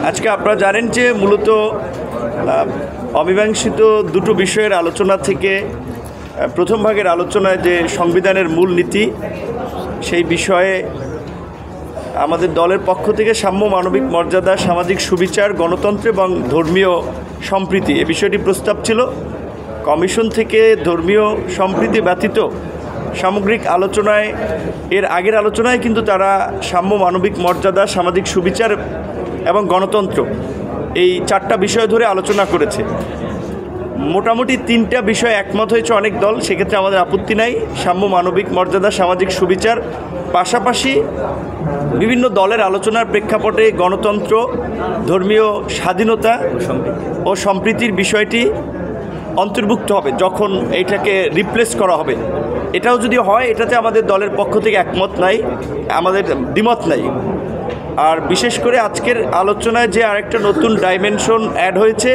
আজকে আপনারা জানেন যে মূলত অমীমাংসিত দুটো বিষয়ের আলোচনা থেকে প্রথম ভাগের আলোচনায় যে সংবিধানের মূল নীতি সেই বিষয়ে আমাদের দলের পক্ষ থেকে সাম্য, মানবিক মর্যাদা, সামাজিক সুবিচার, গণতন্ত্র এবং ধর্মীয় সম্প্রীতি এ বিষয়টি প্রস্তাব ছিল। কমিশন থেকে ধর্মীয় সম্প্রীতি ব্যতীত সামগ্রিক আলোচনায় এর আগের আলোচনায় কিন্তু তারা সাম্য, মানবিক মর্যাদা, সামাজিক সুবিচার এবং গণতন্ত্র এই চারটা বিষয় ধরে আলোচনা করেছে। মোটামুটি তিনটা বিষয় একমত হয়েছে অনেক দল, সেক্ষেত্রে আমাদের আপত্তি নাই। সাম্য, মানবিক মর্যাদা, সামাজিক সুবিচার, পাশাপাশি বিভিন্ন দলের আলোচনার প্রেক্ষাপটে গণতন্ত্র, ধর্মীয় স্বাধীনতা ও সম্প্রীতির বিষয়টি অন্তর্ভুক্ত হবে যখন এইটাকে রিপ্লেস করা হবে। এটাও যদি হয়, এটাতে আমাদের দলের পক্ষ থেকে একমত নাই, আমাদের দ্বিমত নাই। আর বিশেষ করে আজকের আলোচনায় যে আরেকটা নতুন ডাইমেনশন অ্যাড হয়েছে,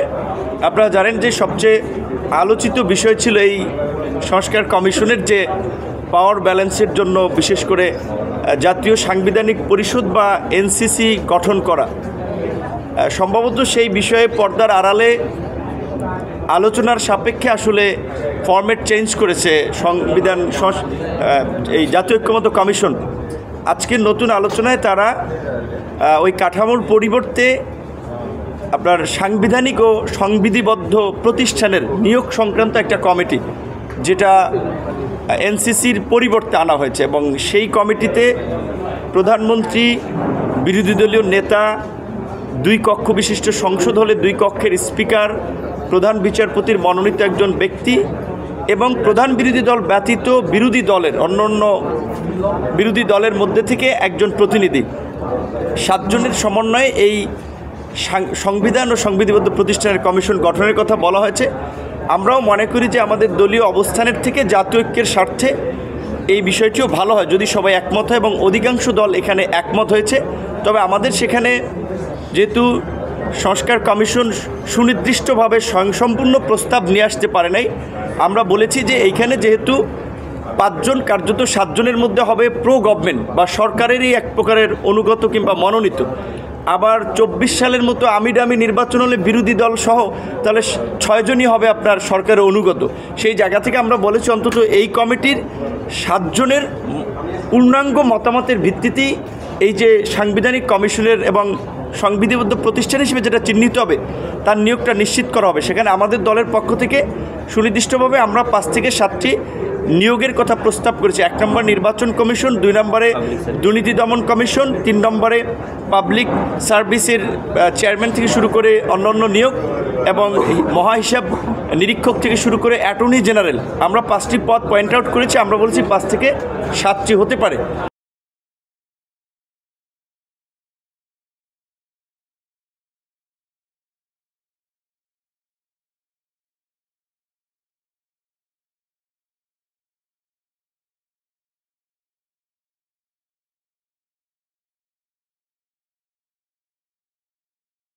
আপনারা জানেন যে সবচেয়ে আলোচিত বিষয় ছিল এই সংস্কার কমিশনের যে পাওয়ার ব্যালেন্সের জন্য বিশেষ করে জাতীয় সাংবিধানিক পরিষদ বা এনসিসি গঠন করা। সম্ভবত সেই বিষয়ে পর্দার আড়ালে আলোচনার সাপেক্ষে আসলে ফরম্যাট চেঞ্জ করেছে সংবিধান এই জাতীয় ঐক্যমত্য কমিশন। আজকের নতুন আলোচনায় তারা ওই কাঠামোর পরিবর্তে আপনার সাংবিধানিক ও সংবিধিবদ্ধ প্রতিষ্ঠানের নিয়োগ সংক্রান্ত একটা কমিটি, যেটা এনসিসির পরিবর্তে আনা হয়েছে, এবং সেই কমিটিতে প্রধানমন্ত্রী, বিরোধী দলীয় নেতা, 2 কক্ষ বিশিষ্ট সংসদ হলে 2 কক্ষের স্পিকার, প্রধান বিচারপতির মনোনীত একজন ব্যক্তি এবং প্রধান বিরোধী দল ব্যতীত বিরোধী দলের অন্যান্য বিরোধী দলের মধ্যে থেকে একজন প্রতিনিধি, 7 জনের সমন্বয়ে এই সংবিধান ও সংবিধিবদ্ধ প্রতিষ্ঠানের কমিশন গঠনের কথা বলা হয়েছে। আমরাও মনে করি যে আমাদের দলীয় অবস্থানের থেকে জাতীয় ঐক্যের স্বার্থে এই বিষয়টিও ভালো হয় যদি সবাই একমত হয়, এবং অধিকাংশ দল এখানে একমত হয়েছে। তবে আমাদের সেখানে যেহেতু সংস্কার কমিশন সুনির্দিষ্টভাবে স্বয়ংসম্পূর্ণ প্রস্তাব নিয়ে আসতে পারে নাই, আমরা বলেছি যে এইখানে যেহেতু 5 জন কার্যত 7 জনের মধ্যে হবে প্রো গভর্নমেন্ট বা সরকারেরই এক প্রকারের অনুগত কিংবা মনোনীত, আবার 24 সালের মতো আমিডামি নির্বাচন হলে বিরোধী দল সহ তাহলে 6 জনই হবে আপনার সরকারের অনুগত। সেই জায়গা থেকে আমরা বলেছি অন্তত এই কমিটির 7 জনের পূর্ণাঙ্গ মতামতের ভিত্তিতেই এই যে সাংবিধানিক কমিশনের এবং সংবিধিবদ্ধ প্রতিষ্ঠান হিসেবে যেটা চিহ্নিত হবে তার নিয়োগটা নিশ্চিত করা হবে। সেখানে আমাদের দলের পক্ষ থেকে সুনির্দিষ্টভাবে আমরা 5 থেকে 7টি নিয়োগের কথা প্রস্তাব করেছি। 1 নম্বর নির্বাচন কমিশন, 2 নম্বরে দুর্নীতি দমন কমিশন, 3 নম্বরে পাবলিক সার্ভিসের চেয়ারম্যান থেকে শুরু করে অন্যান্য নিয়োগ, এবং মহাহিসাব নিরীক্ষক থেকে শুরু করে অ্যাটর্নি জেনারেল। আমরা 5টি পদ পয়েন্ট আউট করেছি। আমরা বলছি 5 থেকে 7টি হতে পারে।